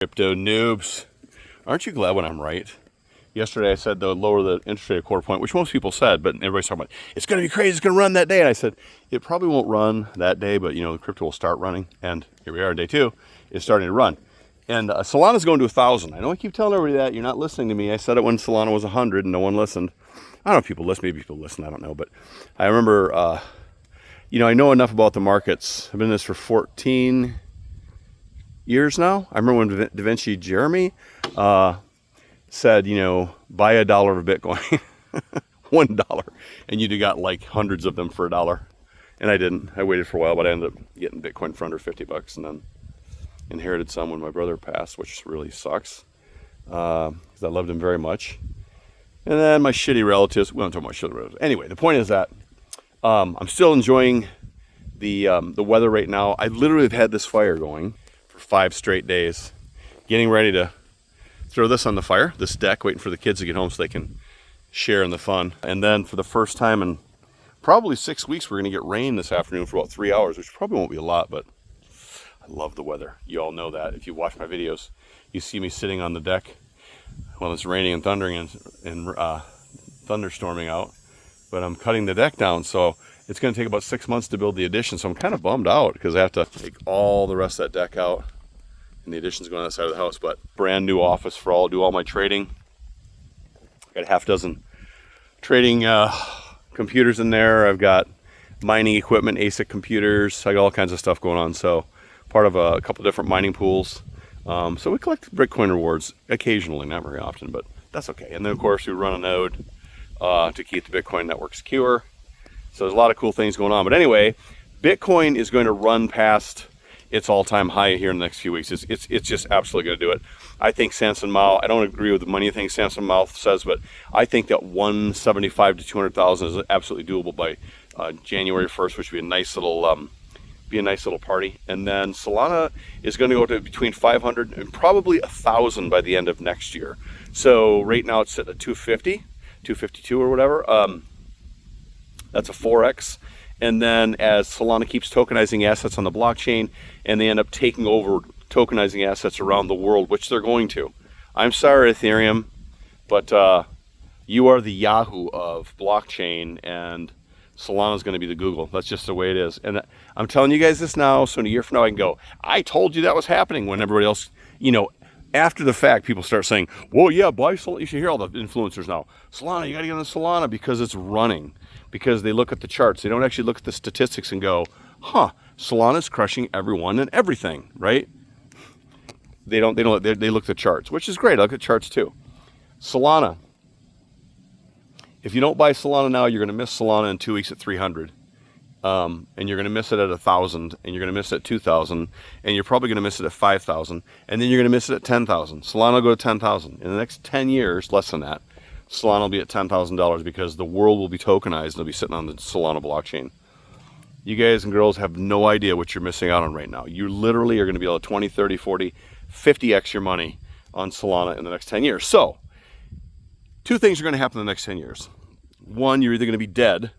Crypto noobs, aren't you glad when I'm right? Yesterday I said they'll lower the interest rate a quarter point, which most people said, but everybody's talking about it's going to be crazy, it's going to run that day. And I said it probably won't run that day, but the crypto will start running. And here we are, day 2 is starting to run. And Solana's going to 1,000. I know I keep telling everybody that. You're not listening to me. I said it when Solana was 100 and no one listened. I don't know if people listen. Maybe people listen. I don't know. But I remember, I know enough about the markets. I've been in this for 14 years now. I remember when Da Vinci Jeremy said, buy $1 of a Bitcoin, $1, and you'd have got like hundreds of them for $1. And I didn't. I waited for a while, but I ended up getting Bitcoin for under $50, and then inherited some when my brother passed, which really sucks because I loved him very much. And then my shitty relatives. We don't talk about shitty relatives. Anyway, the point is that I'm still enjoying the weather right now. I literally have had this fire going for 5 straight days, getting ready to throw this on the fire, this deck, waiting for the kids to get home so they can share in the fun. And then for the first time in probably 6 weeks, we're going to get rain this afternoon for about 3 hours, which probably won't be a lot, but I love the weather. You all know that. If you watch my videos, you see me sitting on the deck while it's raining and thundering and thunderstorming out. But I'm cutting the deck down, so it's going to take about 6 months to build the addition. So I'm kind of bummed out because I have to take all the rest of that deck out. And the addition's going on that side of the house. But brand new office for do all my trading. Got a half dozen trading computers in there. I've got mining equipment, ASIC computers. I got all kinds of stuff going on. So part of a couple different mining pools. So we collect Bitcoin rewards occasionally, not very often, but that's okay. And then of course we run a node to keep the Bitcoin network secure. So there's a lot of cool things going on. But anyway, Bitcoin is going to run past its all-time high here in the next few weeks. It's just absolutely going to do it. I think Samson Mao, I don't agree with the money thing Samson Mao says, but I think that 175 to 200,000 is absolutely doable by January 1st, which would be a nice little party. And then Solana is going to go to between 500 and probably 1,000 by the end of next year. So right now it's sitting at 250, 252 or whatever. That's a 4x. And then as Solana keeps tokenizing assets on the blockchain and they end up taking over tokenizing assets around the world, which they're going to. I'm sorry, Ethereum, but you are the Yahoo of blockchain, and Solana is going to be the Google. That's just the way it is. And I'm telling you guys this now, so in a year from now I can go, I told you that was happening, when everybody else, after the fact, people start saying, well, yeah, buy Solana. You should hear all the influencers now. Solana, you got to get on Solana because it's running. Because they look at the charts. They don't actually look at the statistics and go, Solana's crushing everyone and everything, right? They look at the charts, which is great. I look at charts too. Solana. If you don't buy Solana now, you're going to miss Solana in 2 weeks at 300. And you're going to miss it at 1,000, and you're going to miss it at 2,000, and you're probably going to miss it at 5,000, and then you're going to miss it at 10,000. Solana will go to 10,000. In the next 10 years, less than that, Solana will be at $10,000 because the world will be tokenized and it'll be sitting on the Solana blockchain. You guys and girls have no idea what you're missing out on right now. You literally are going to be able to 20, 30, 40, 50x your money on Solana in the next 10 years. So, 2 things are going to happen in the next 10 years. 1, you're either going to be dead,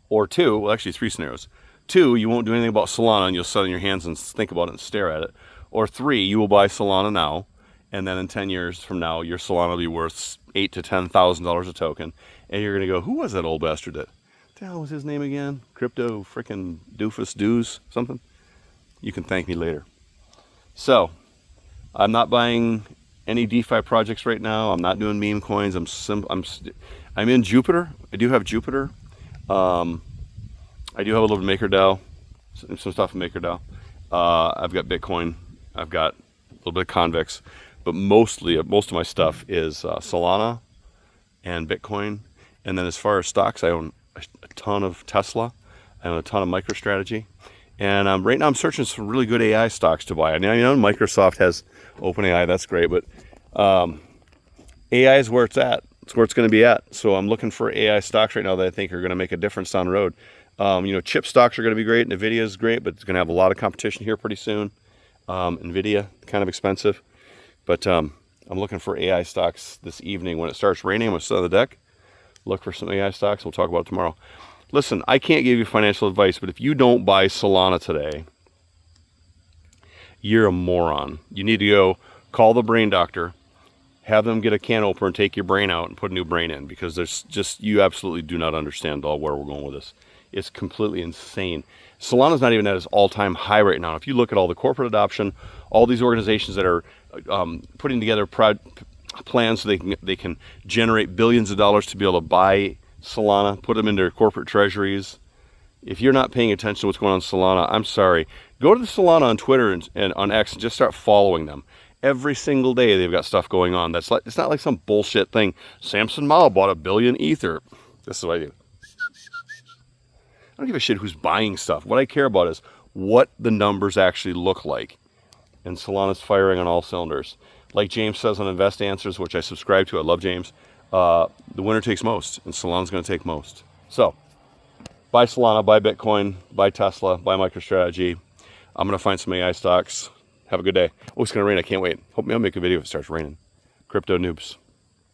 or 2, well actually 3 scenarios. 2, you won't do anything about Solana and you'll sit on your hands and think about it and stare at it. Or 3, you will buy Solana now, and then in 10 years from now, your Solana will be worth $8,000 to $10,000 a token. And you're going to go, who was that old bastard that? What the hell was his name again? Crypto frickin' doofus doos something? You can thank me later. So, I'm not buying any DeFi projects right now. I'm not doing meme coins. I'm in Jupiter. I do have Jupiter. I do have a little MakerDAO, some stuff in MakerDAO. I've got Bitcoin. I've got a little bit of Convex. But most of my stuff is Solana and Bitcoin. And then as far as stocks, I own a ton of Tesla. I own a ton of MicroStrategy. And right now I'm searching for really good AI stocks to buy. I know Microsoft has OpenAI, that's great. But AI is where it's at. It's where it's going to be at. So I'm looking for AI stocks right now that I think are going to make a difference down the road. Chip stocks are going to be great. NVIDIA is great, but it's going to have a lot of competition here pretty soon. NVIDIA, kind of expensive. But I'm looking for AI stocks this evening. When it starts raining, I'm going to sit on the deck, look for some AI stocks. We'll talk about it tomorrow. Listen, I can't give you financial advice, but if you don't buy Solana today, you're a moron. You need to go call the brain doctor, have them get a can opener and take your brain out and put a new brain in, because there's just, you absolutely do not understand all where we're going with this. It's completely insane. Solana's not even at its all-time high right now. If you look at all the corporate adoption, all these organizations that are putting together plans so they can generate billions of dollars to be able to buy Solana, put them into their corporate treasuries. If you're not paying attention to what's going on in Solana, I'm sorry. Go to the Solana on Twitter and on X and just start following them. Every single day they've got stuff going on. That's like, it's not like some bullshit thing. Samson Mao bought 1 billion Ether. This is what I do. I don't give a shit who's buying stuff. What I care about is what the numbers actually look like. And Solana's firing on all cylinders. Like James says on Invest Answers, which I subscribe to, I love James, the winner takes most, and Solana's going to take most. So, buy Solana, buy Bitcoin, buy Tesla, buy MicroStrategy. I'm going to find some AI stocks. Have a good day. Oh, it's going to rain. I can't wait. Hope I'll make a video if it starts raining. Crypto noobs.